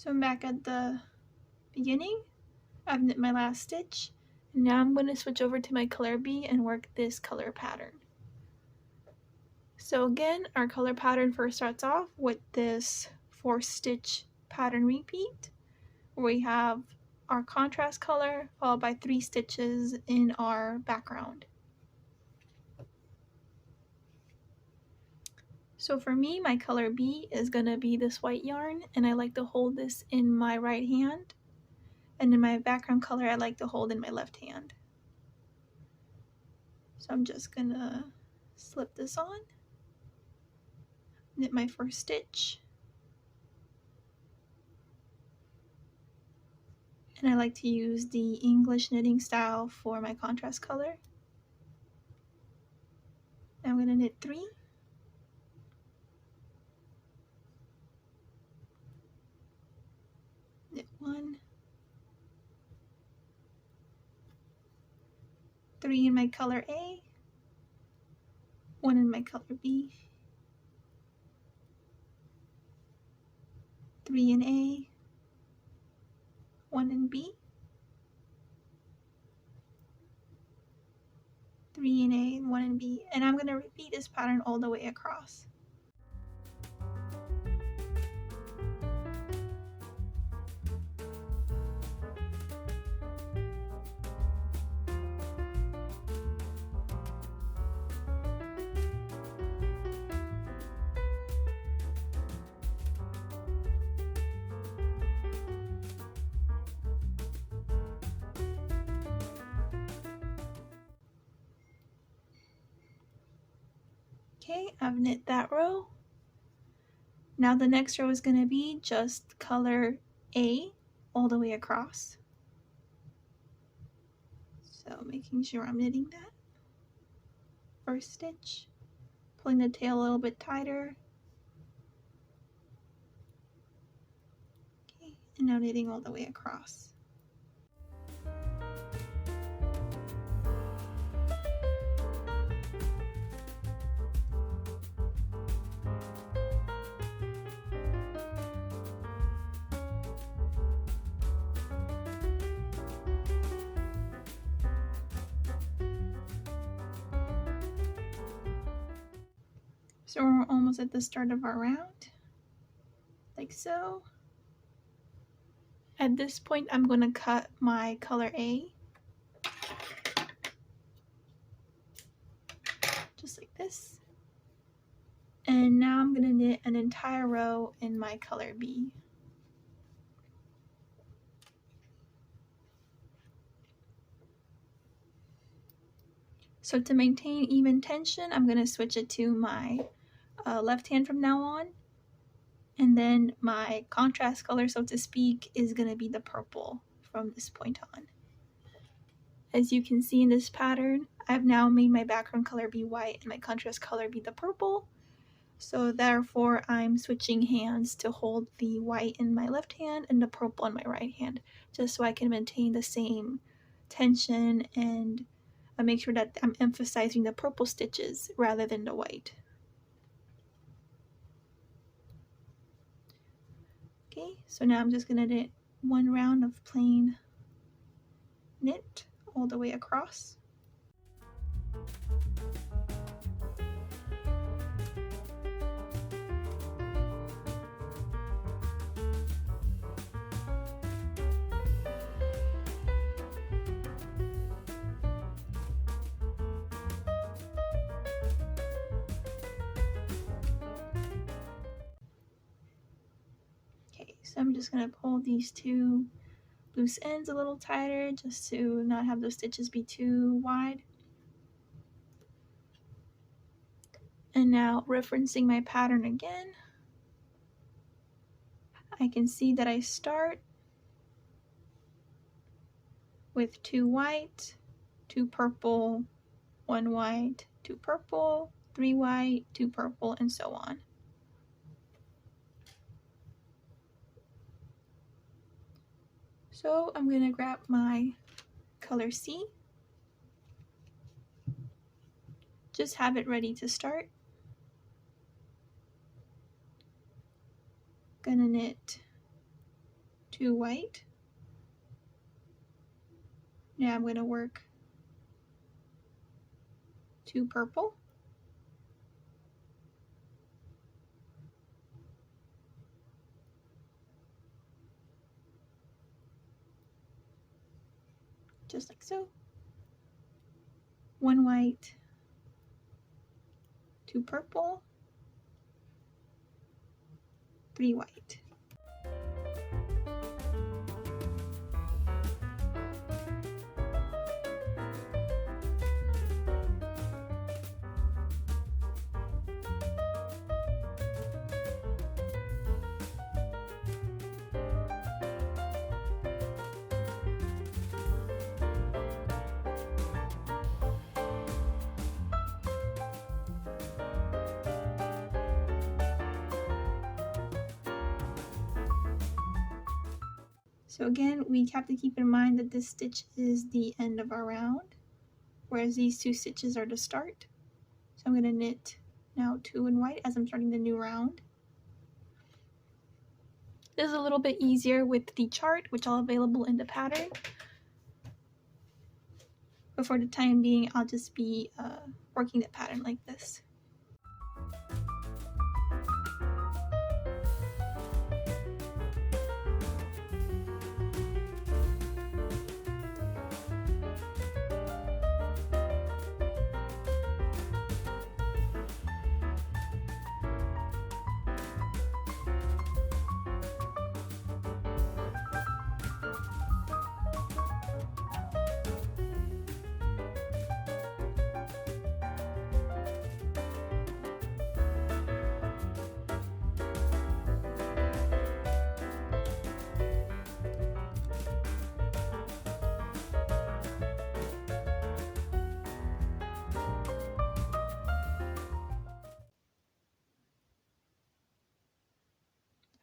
So I'm back at the beginning. I've knit my last stitch, and now I'm going to switch over to my color B and work this color pattern. So again, our color pattern first starts off with this 4-stitch pattern repeat, where we have our contrast color followed by 3 stitches in our background. So for me, my color B is going to be this white yarn, and I like to hold this in my right hand, and in my background color I like to hold in my left hand. So I'm just going to slip this on, knit my first stitch, and I like to use the English knitting style for my contrast color. I'm going to knit 3, knit 1, 3 in my color A, 1 in my color B, 3 in A, 1 in B, 3 in A, and 1 in B, and I'm going to repeat this pattern all the way across. Okay, I've knit that row. Now the next row is going to be just color A all the way across. So making sure I'm knitting that. First stitch, pulling the tail a little bit tighter. Okay, and now knitting all the way across. So we're almost at the start of our round, like so. At this point, I'm going to cut my color A, just like this. And now I'm going to knit an entire row in my color B. So to maintain even tension, I'm going to switch it to my left hand from now on, and then my contrast color, so to speak, is going to be the purple from this point on. As you can see in this pattern, I've now made my background color be white and my contrast color be the purple, so therefore I'm switching hands to hold the white in my left hand and the purple in my right hand, just so I can maintain the same tension and make sure that I'm emphasizing the purple stitches rather than the white. Okay, so now I'm just going to knit one round of plain knit all the way across. Okay, so I'm just going to pull these two loose ends a little tighter just to not have those stitches be too wide. And now referencing my pattern again, I can see that I start with 2 white, 2 purple, 1 white, 2 purple, 3 white, 2 purple, and so on. So I'm going to grab my color C, just have it ready to start. Gonna knit 2 white. Now I'm going to work 2 purple, just like so. 1 white, 2 purple, 3 white. So again, we have to keep in mind that this stitch is the end of our round, whereas these 2 stitches are the start. So I'm going to knit now 2 in white as I'm starting the new round. This is a little bit easier with the chart, which are available in the pattern. But for the time being, I'll just be working the pattern like this.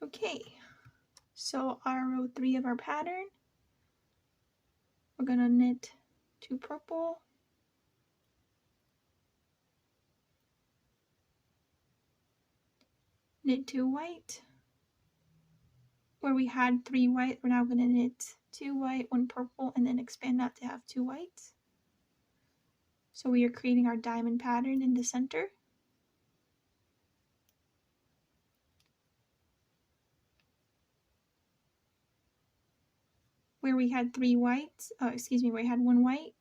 Okay, so our row 3 of our pattern, we're going to knit 2 purple, knit 2 white. Where we had 3 white, we're now going to knit 2 white, 1 purple, and then expand that to have 2 whites. So we are creating our diamond pattern in the center. Where we had 3 whites, where we had 1 white,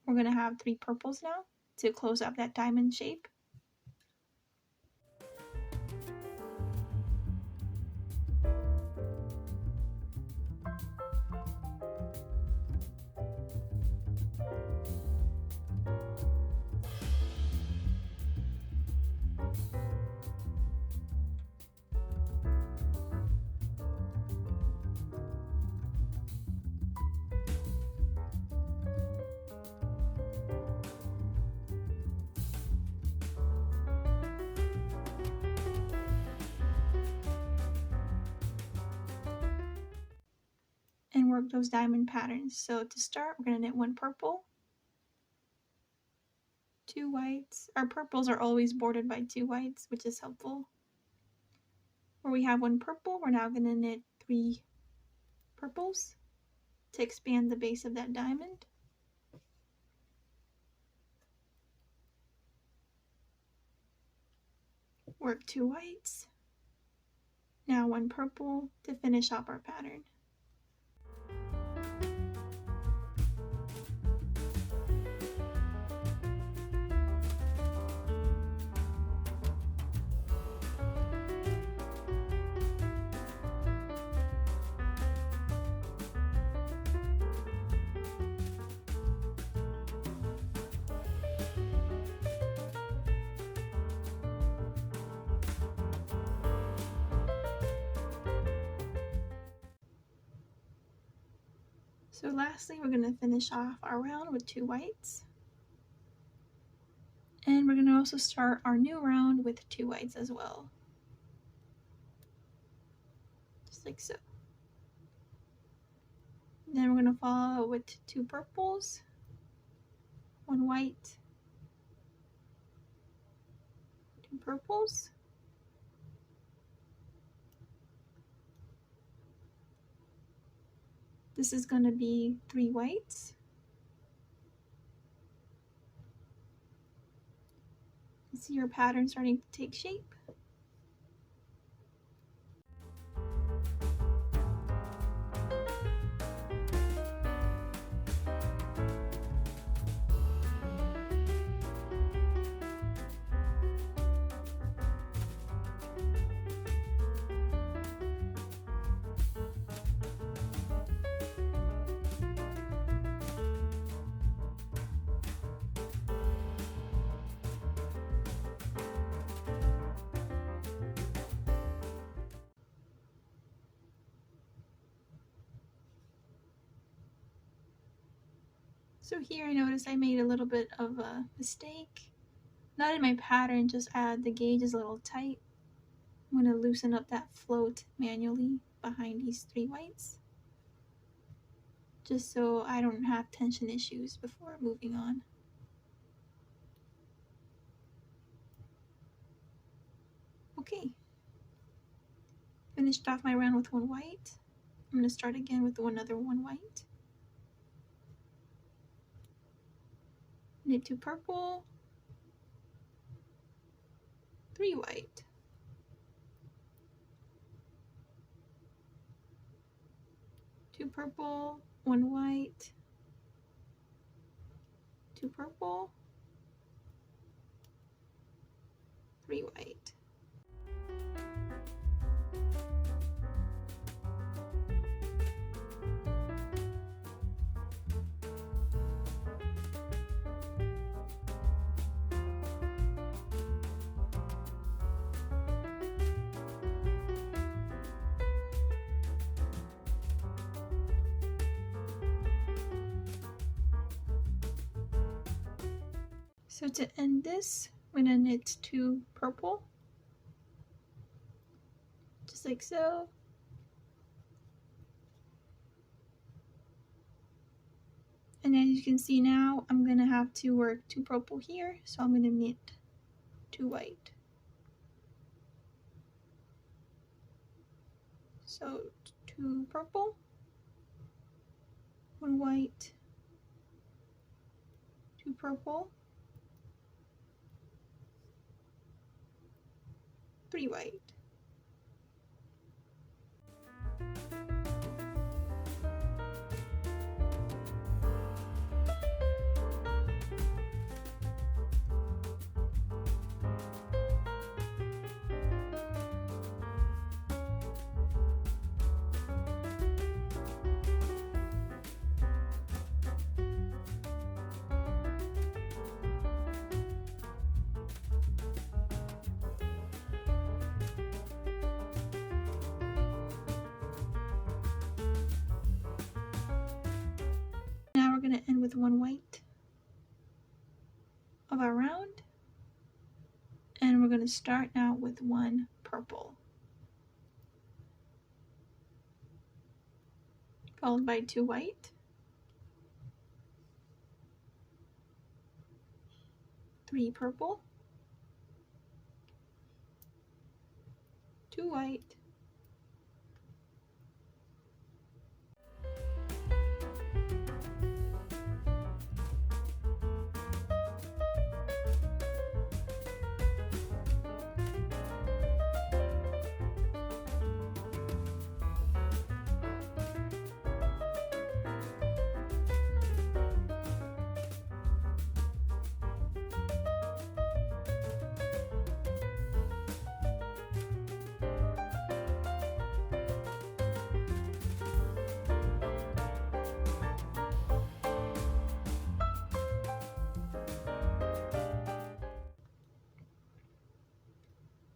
we're going to have 3 purples now to close up that diamond shape. And work those diamond patterns. So to start, we're going to knit 1 purple, 2 whites. Our purples are always bordered by 2 whites, which is helpful. Where we have 1 purple, we're now going to knit 3 purples to expand the base of that diamond. Work 2 whites. Now 1 purple to finish off our pattern. So lastly, we're going to finish off our round with 2 whites. And we're going to also start our new round with 2 whites as well. Just like so. Then we're going to follow with 2 purples, 1 white, 2 purples, This is going to be 3 whites. You see your pattern starting to take shape. So here I noticed I made a little bit of a mistake. Not in my pattern, just the gauge is a little tight. I'm going to loosen up that float manually behind these 3 whites, just so I don't have tension issues before moving on. Okay, finished off my round with 1 white. I'm going to start again with another 1 white. Knit 2 purple, 3 white, 2 purple, 1 white, 2 purple, 3 white. So to end this, I'm going to knit 2 purple, just like so. And as you can see now, I'm going to have to work 2 purple here, so I'm going to knit 2 white. So 2 purple, 1 white, 2 purple, 3 white. Now we're going to end with 1 white of our round, and we're going to start now with 1 purple, followed by 2 white, 3 purple, 2 white,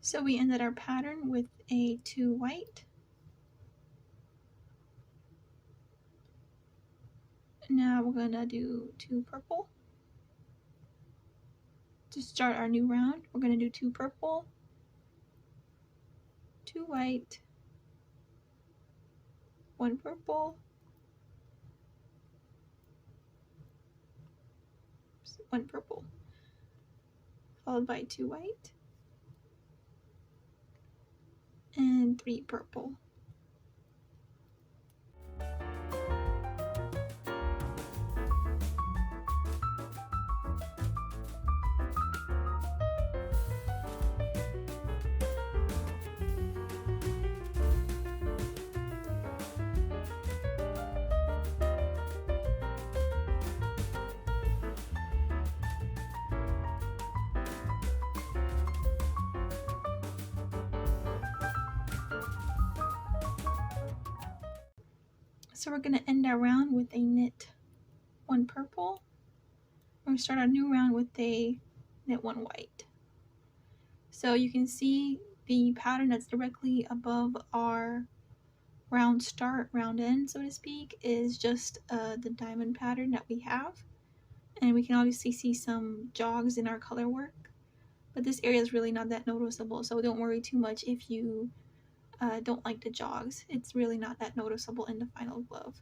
So we ended our pattern with a 2 white. Now we're going to do 2 purple. To start our new round, we're going to do 2 purple, 2 white, 1 purple, 1 purple, followed by 2 white, and 3 purple. So we're going to end our round with a knit 1 purple. We're going to start our new round with a knit 1 white. So you can see the pattern that's directly above our round start, round end, so to speak, is just the diamond pattern that we have. And we can obviously see some jogs in our color work, but this area is really not that noticeable, so don't worry too much if you don't like the jogs. It's really not that noticeable in the final glove.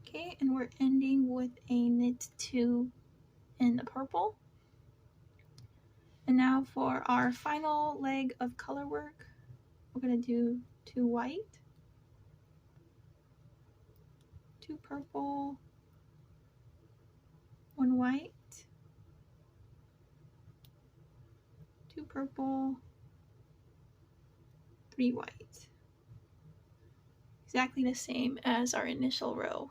Okay, and we're ending with a knit 2 in the purple. And now for our final leg of color work, we're going to do 2 white, 2 purple, 1 white, 2 purple, 3 white. Exactly the same as our initial row.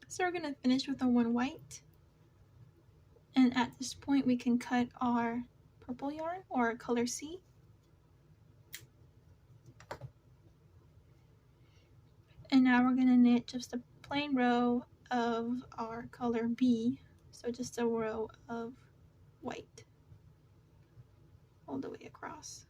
So we're going to finish with a 1 white, and at this point we can cut our purple yarn or color C. And now we're going to knit just a plain row of our color B, so just a row of white all the way across.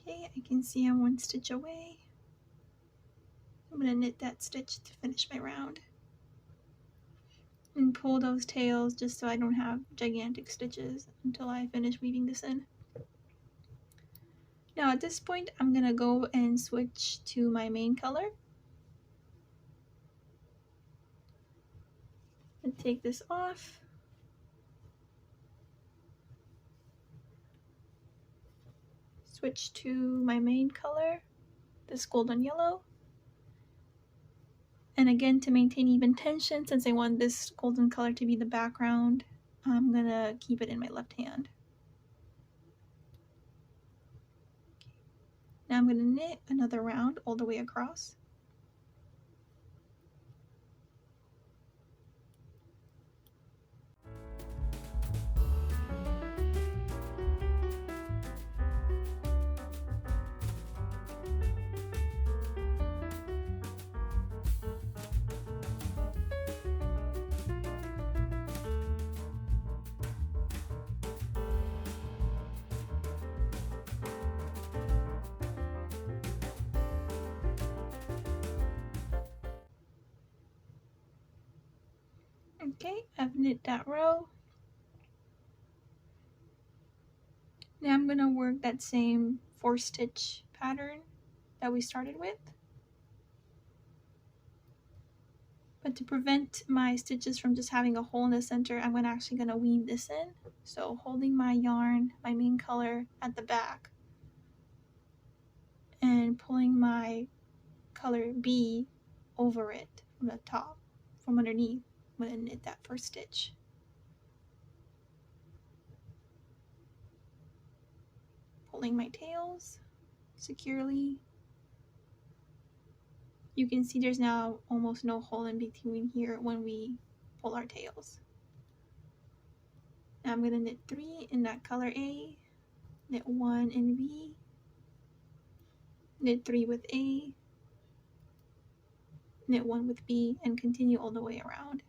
Okay, I can see I'm 1 stitch away. I'm going to knit that stitch to finish my round and pull those tails just so I don't have gigantic stitches until I finish weaving this in. Now at this point I'm going to go and switch to my main color and take this off. Switch to my main color, this golden yellow. And again, to maintain even tension, since I want this golden color to be the background, I'm gonna keep it in my left hand. Now I'm gonna knit another round all the way across. Okay, I've knit that row. Now I'm going to work that same 4 stitch pattern that we started with. But to prevent my stitches from just having a hole in the center, I'm actually going to weave this in. So holding my yarn, my main color at the back, and pulling my color B over it from the top, from underneath, when I knit that first stitch. Pulling my tails securely. You can see there's now almost no hole in between here when we pull our tails. Now I'm going to knit 3 in that color A, knit 1 in B, knit 3 with A, knit 1 with B, and continue all the way around.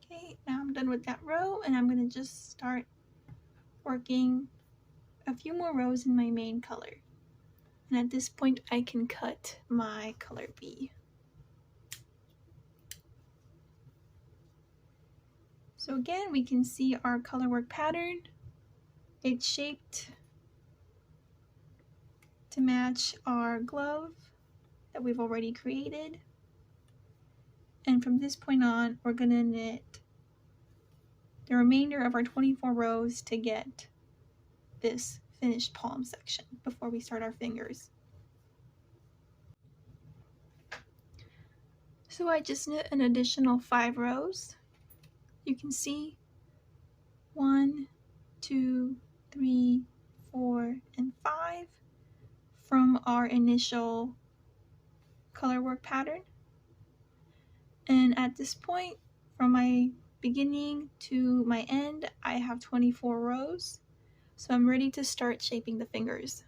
Okay, now I'm done with that row, and I'm going to just start working a few more rows in my main color. And at this point I can cut my color B. So again, we can see our color work pattern. It's shaped to match our glove that we've already created. And from this point on, we're going to knit the remainder of our 24 rows to get this finished palm section before we start our fingers. So I just knit an additional 5 rows. You can see 1, 2, 3, 4, and 5 from our initial color work pattern. And at this point, from my beginning to my end, I have 24 rows. So I'm ready to start shaping the fingers.